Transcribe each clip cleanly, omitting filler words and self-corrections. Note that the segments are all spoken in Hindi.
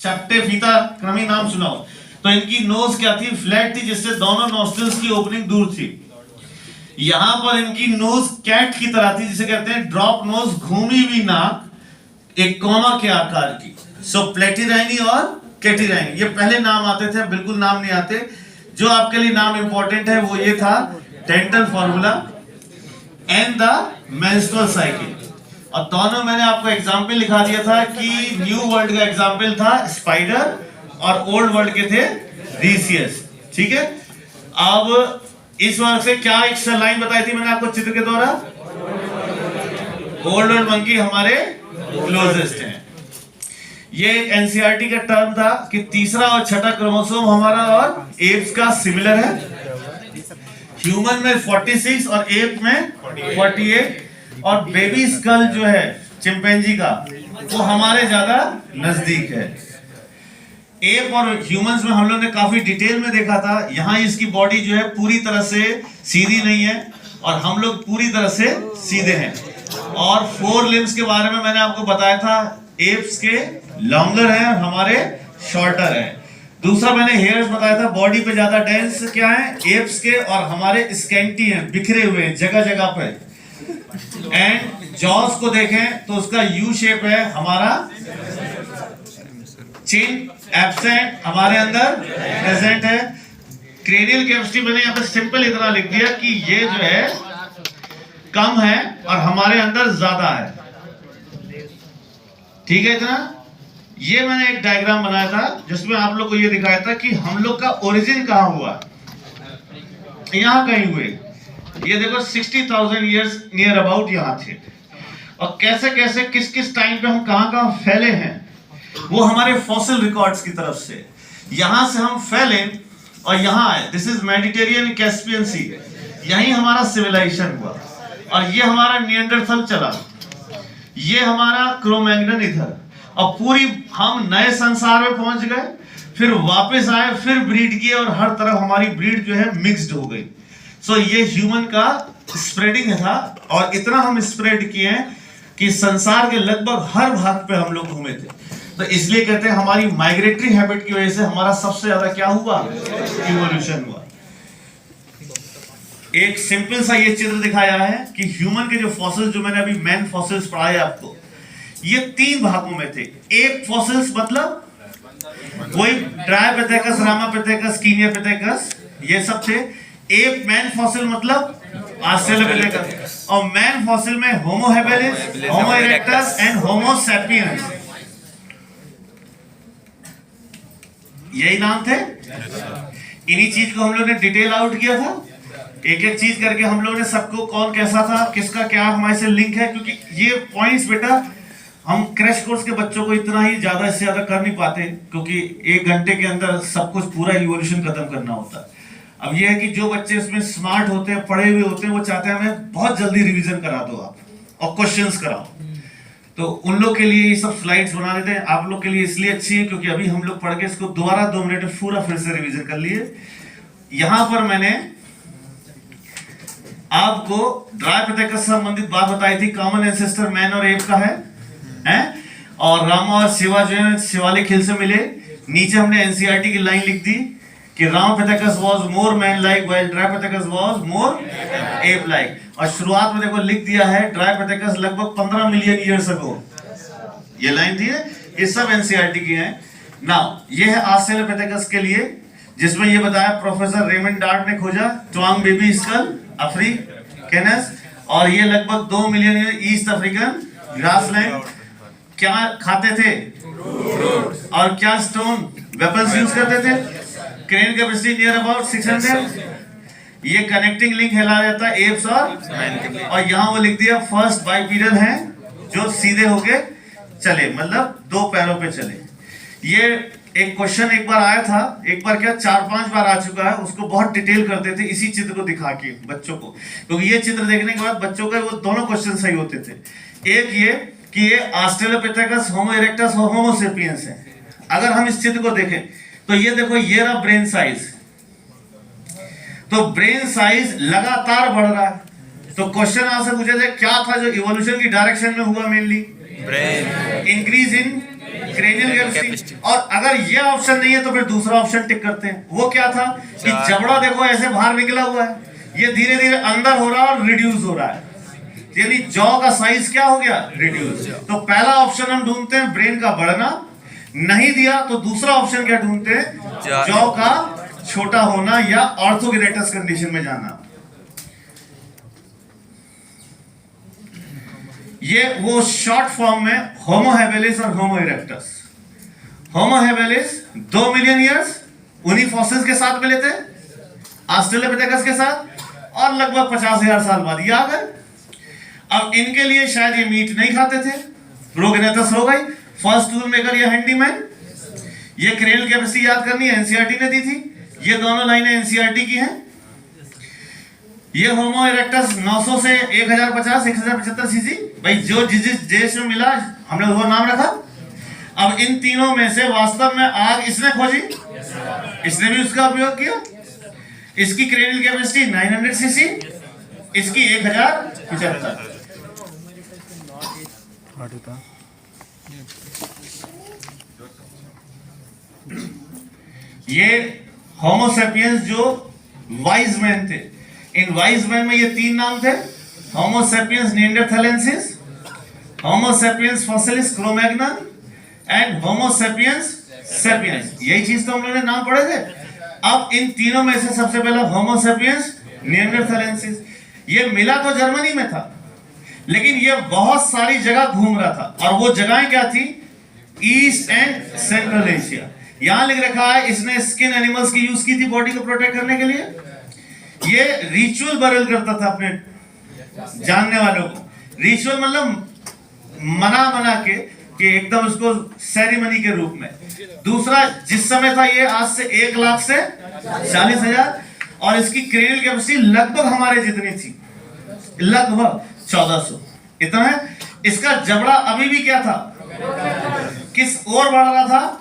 चपटे फीता क्रमी नाम सुनाओ। तो इनकी नोज क्या थी? फ्लैट थी, जिससे दोनों नॉस्ट्रिल्स की ओपनिंग दूर थी। यहां पर इनकी नोज कैट की तरह थी, जिसे कहते हैं ड्रॉप नोज, घूमी हुई नाक, एक कोमा के आकार की। सो प्लेटिराइनी और कैटिराइनी, ये पहले नाम आते थे, बिल्कुल नाम नहीं आते। जो आपके लिए नाम इंपॉर्टेंट है वो ये था, dental formula and the menstrual cycle. और दोनों मैंने आपको एग्जाम्पल लिखा दिया था कि न्यू वर्ल्ड का एग्जाम्पल था स्पाइडर और ओल्ड वर्ल्ड के थे रीसियस। ठीक है, अब इस वर्ग से क्या एक लाइन बताई थी मैंने आपको चित्र के द्वारा? ओल्ड वर्ल्ड मंकी हमारे क्लोजेस्ट हैं। ये एनसीईआरटी का टर्म था कि तीसरा और छठा क्रोमोसोम हमारा और एप्स का सिमिलर है। ह्यूमन में 46 और एप में 48, और बेबी स्कल जो है चिंपैंजी का वो हमारे ज्यादा नजदीक है। एप और ह्यूमंस में हम लोग ने काफी डिटेल में देखा था। यहाँ इसकी बॉडी जो है पूरी तरह से सीधी नहीं है और हम लोग पूरी तरह से सीधे हैं। और 4 लिम्स के बारे में मैंने आपको बताया था, एप्स के लॉन्गर हैं और हमारे शॉर्टर हैं। दूसरा मैंने हेयर्स बताया था, बॉडी पे ज्यादा डेंस क्या है एप्स के, और हमारे स्कैंटी हैं, बिखरे हुए हैं जगह जगह पे। एंड जॉस को देखें तो उसका यू शेप है, हमारा चिन एब्सेंट, हमारे अंदर प्रेजेंट है। क्रेनियल कैपेसिटी मैंने यहाँ पे सिंपल इतना लिख दिया कि ये जो है कम है और हमारे अंदर ज्यादा है। ठीक है इतना। ये मैंने एक डायग्राम बनाया था जिसमें आप लोग को ये दिखाया था कि हम लोग का ओरिजिन कहां हुआ, यहां कहीं हुए। ये देखो 60,000 ईयर्स नियर अबाउट यहां थे, और कैसे कैसे किस किस टाइम पे हम कहां कहां फैले हैं वो हमारे फॉसिल रिकॉर्ड्स की तरफ से। यहां से हम फैले और यहां आए, दिस इज मेडिटेरियन कैस्पियन सी, यहीं हमारा सिविलाइजेशन हुआ। और ये हमारा निएंडरथल चला, ये हमारा क्रोमैग्नन इधर, और पूरी हम नए संसार में पहुंच गए, फिर वापस आए, फिर ब्रीड किए, और हर तरफ हमारी ब्रीड जो है मिक्स्ड हो गई। सो ये ह्यूमन का स्प्रेडिंग था, और इतना हम स्प्रेड किए हैं कि संसार के लगभग हर भाग पे हम लोग घूमे थे। तो इसलिए कहते हैं हमारी माइग्रेटरी हैबिट की वजह से हमारा सबसे ज्यादा क्या हुआ, इवोल्यूशन हुआ। एक सिंपल सा ये चित्र दिखाया है कि ह्यूमन के जो फॉसिल्स, जो मैंने अभी मैन फॉसिल्स पढ़ाए आपको, ये 3 भागों में थे। एप फॉसिल्स मतलब वही ड्रायोपिथेकस, रामापिथेकस, कीनियोपिथेकस, ये सब थे। एप मैन फॉसिल मतलब ऑस्ट्रेलोपिथेकस, और मैन फॉसिल में Homo habilis, Homo erectus and Homo sapiens, यही नाम थे। इन्हीं चीज को हम लोग ने डिटेल आउट किया था, एक एक चीज करके हम लोग ने सबको कौन कैसा था, किसका क्या हमारे से लिंक है। क्योंकि ये पॉइंट्स बेटा हम क्रैश कोर्स के बच्चों को इतना ही ज्यादा इससे ज्यादा कर नहीं पाते, क्योंकि 1 घंटे के अंदर सब कुछ पूरा इवोल्यूशन खत्म करना होता है। अब ये है कि जो बच्चे इसमें स्मार्ट होते हैं, पढ़े हुए होते हैं, वो चाहते हैं हमें बहुत जल्दी रिवीजन करा दो आप और क्वेश्चंस कराओ। तो उन लोग के लिए ये सब स्लाइड्स बना देते हैं। आप लोग के लिए इसलिए अच्छी है क्योंकि अभी हम लोग पढ़ के इसको दोबारा 2 मिनट में पूरा फिर से रिवीजन कर लिए। यहां पर मैंने आपको ड्रायोपिथेकस से संबंधित बात बताई थी, कॉमन एंसेस्टर मैन और एप का है? और रामा और शिवा जो है शिवालिक हिल से मिले। नीचे हमने एनसीईआरटी की लाइन लिख दी कि Ramapithecus was more man like while Dryopithecus was more ape like. और शुरुआत में देखो लिख दिया है ड्रायोपिथेकस लगभग 15 मिलियन ईयर्स अगो, ये लाइन थी। ये सब एनसीईआरटी की है। नाउ ये है ऑस्ट्रेलोपिथेकस के लिए, जिसमें ये बताया प्रोफेसर रेमंड डार्ट ने खोजा ट्वांग बेबी स्कल अफ्रीकैनस, और ये लगभग 2 मिलियन ईस्ट अफ्रीकन ग्रासलैंड। क्या खाते थे? और क्या स्टोन वेपन्स यूज करते थे? Crane capacity near about 600। ये कनेक्टिंग लिंक हिला जाता है एप्स और यहाँ वो लिख दिया फर्स्ट बाइपीडल हैं जो सीधे होके चले, मतलब 2 पैरों पे चले। ये एक क्वेश्चन एक बार आया था, एक बार क्या 4-5 बार आ चुका है, उसको बहुत डिटेल करते थे इसी चित्र को दिखा के बच्चों को, क्योंकि ये चित्र देखने के बाद बच्चों का वो दोनों क्वेश्चन सही होते थे। एक ये कि ये ऑस्ट्रेलोपिथेकस, होमो इरेक्टस और होमो सेपियंस है। अगर हम इस चित्र को देखें तो ये देखो, ये रहा ब्रेन साइज, तो ब्रेन साइज लगातार बढ़ रहा है। तो क्वेश्चन यहां से पूछा जाए क्या था जो इवोल्यूशन की डायरेक्शन में हुआ? Mainly brain increase in cranial capacity. और अगर ये ऑप्शन नहीं है तो फिर दूसरा ऑप्शन टिक करते हैं। वो क्या था कि जबड़ा देखो ऐसे बाहर निकला हुआ है, ये धीरे धीरे अंदर हो रहा है और रिड्यूस हो रहा है, यानी जॉ का साइज क्या हो गया, रिड्यूस। तो पहला ऑप्शन हम ढूंढते हैं ब्रेन का बढ़ना, नहीं दिया तो दूसरा ऑप्शन क्या ढूंढते हैं, जॉ का छोटा होना या ऑर्थोग्रेटस कंडीशन में जाना। ये वो शॉर्ट फॉर्म में होमो हैबिलिस और होमो erectus. Homo habilis 2 million years उन्हीं फॉसिल्स के साथ मिले थे, ऑस्ट्रेलोपिथेकस के साथ, और लगभग 50,000 साल बाद ये आ गए। अब इनके लिए शायद ये मीट नहीं खाते थे, प्रोगेनेथस हो गई, फर्स्ट टूल मेकर या हैंडीमैन। ये क्रेनियल कैपेसिटी याद करनी है, एनसीईआरटी ने दी थी। ये दोनों लाइनें एनसीईआरटी की हैं। ये होमो इरेक्टस 900 से 1050 1075 सीसी, भाई जो जिस देश में मिला हमने वो नाम रखा। अब इन तीनों में से वास्तव में आग इसने खोजी, इसने भी उसका उपयोग किया। इसकी क्रेनियल कैपेसिटी 900 सीसी, इसकी 1075। ये होमो सेपियंस जो वाइज मैन थे, इन वाइज मैन में ये 3 नाम थे, Homo sapiens neanderthalensis, Homo sapiens fossilis Cro-Magnon and Homo sapiens sapiens. यही चीज तो हम लोगों ने नाम पढ़े थे। अब इन तीनों में से सबसे पहला होमो सेपियंस निएंडरथैलेंसिस, ये मिला तो जर्मनी में था, लेकिन ये बहुत सारी जगह घूम रहा था, और वो जगहें क्या थी, ईस्ट एंड सेंट्रल एशिया। यहां लिख रखा है इसने स्किन एनिमल्स की यूज की थी बॉडी को प्रोटेक्ट करने के लिए। ये रिचुअल बरल करता था अपने जानने वालों को। रिचुअल मतलब मना के कि एकदम उसको सेरेमनी के रूप में। दूसरा जिस समय था ये आज से 1 लाख से 40,000, और इसकी क्रेनियल कैपेसिटी लगभग हमारे जितनी थी, लगभग 1400 इतना है। इसका जबड़ा अभी भी क्या था, किस ओर बढ़ रहा था,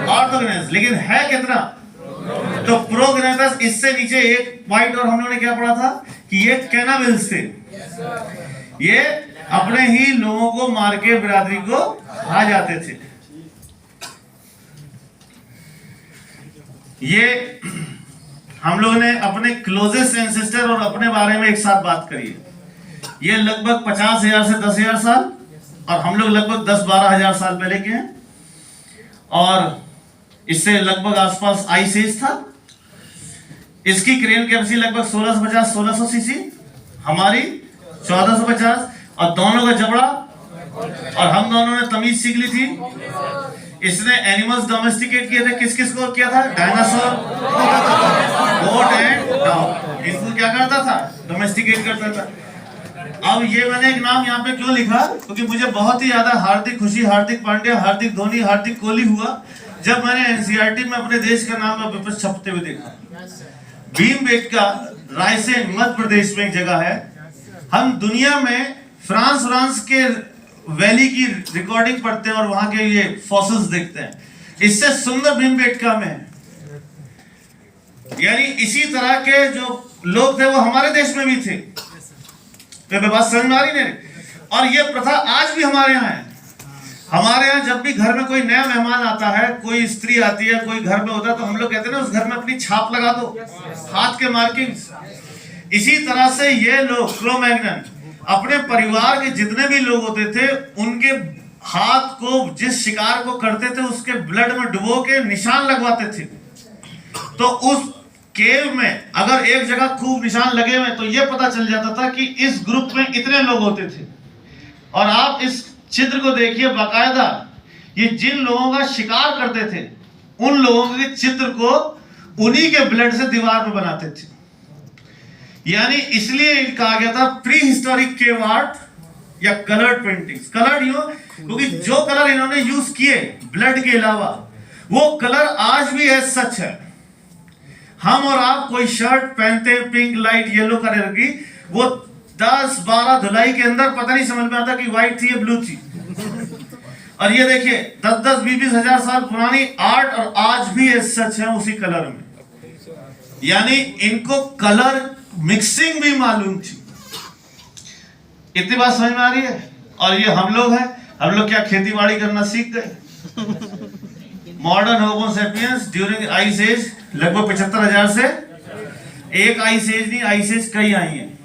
ऑर्थोग्रेनस, लेकिन है कितना, तो प्रोग्रेनस। इससे नीचे एक पॉइंट और हम लोगों ने क्या पढ़ा था कि ये कैनाबिल्स थे, ये अपने ही लोगों को मार के बिरादरी को खा जाते थे। ये हम लोगों ने अपने क्लोजेस्ट एंसेस्टर और अपने बारे में एक साथ बात करी है। ये लगभग 50,000 से 10,000 साल, और हम लोग लगभग 10-12,000 साल पहले के हैं, और इससे लगभग आसपास आइस एज था। इसकी क्रेनियल कैपेसिटी लगभग 1650-1600 सीसी, हमारी 1450, और दोनों का जबड़ा, और हम दोनों ने तमीज सीख ली थी। इसने एनिमल्स डोमेस्टिकेट किए थे, किस किस को किया था, डायनासोर, गोट एंड डॉग, इनको क्या करता था, डोमेस्टिकेट करता था। अब ये मैंने एक नाम यहाँ पे क्यों लिखा, क्योंकि मुझे बहुत ही ज्यादा हार्दिक खुशी, हार्दिक पांड्या, हार्दिक धोनी, हार्दिक कोहली हुआ जब मैंने एनसीईआरटी में अपने देश का नाम वापस छपते हुए देखा। भीमबेटका रायसेन मध्य प्रदेश में एक जगह है। हम दुनिया में फ्रांस के वैली की रिकॉर्डिंग पढ़ते हैं और वहां के ये फॉसिल्स देखते हैं, इससे सुंदर भीमबेटका में है। यानी इसी तरह के जो लोग थे वो हमारे देश में भी थे। तो बात समझ में आ रही नहीं? और ये प्रथा आज भी हमारे यहाँ है। हमारे यहाँ जब भी घर में कोई नया मेहमान आता है, कोई स्त्री आती है, कोई घर में होता है, तो हम लोग कहते हैं ना उस घर में अपनी छाप लगा दो, हाथ के मार्किंग्स। इसी तरह से ये लोग क्रो-मैग्नन अपने परिवार के जितने भी लोग होते थे उनके हाथ को जिस शिकार को करते थे उसके ब्लड में डुबो के निशान लगवाते थे। तो उस केव में अगर एक जगह खूब निशान लगे हुए तो ये पता चल जाता था कि इस ग्रुप में इतने लोग होते थे। और आप इस चित्र को देखिए, बाकायदा ये जिन लोगों का शिकार करते थे उन लोगों के चित्र को उन्हीं के ब्लड से दीवार पर बनाते थे। यानी इसलिए कहा गया था प्री हिस्टोरिक केव आर्ट या कलर्ड पेंटिंग्स। कलर्ड यूं क्योंकि जो कलर इन्होंने यूज किए ब्लड के अलावा, वो कलर आज भी है, सच है। हम और आप कोई शर्ट पहनते हैं पिंक, लाइट येलो कलर की, वो 10-12 धुलाई के अंदर पता नहीं समझ में आता कि व्हाइट थी या ब्लू थी। और ये देखिए 10-20 हजार साल पुरानी आर्ट और आज भी ये सच है उसी कलर में। यानी इनको कलर मिक्सिंग भी मालूम थी। इतनी बात समझ में आ रही है? और ये हम लोग हैं, हम लोग क्या खेती बाड़ी करना सीख गए? मॉडर्न होमो सेपियंस ड्यूरिंग आइस एज लगभग 75,000 से, एक आइस एज नहीं, आइस एज कई आई हैं।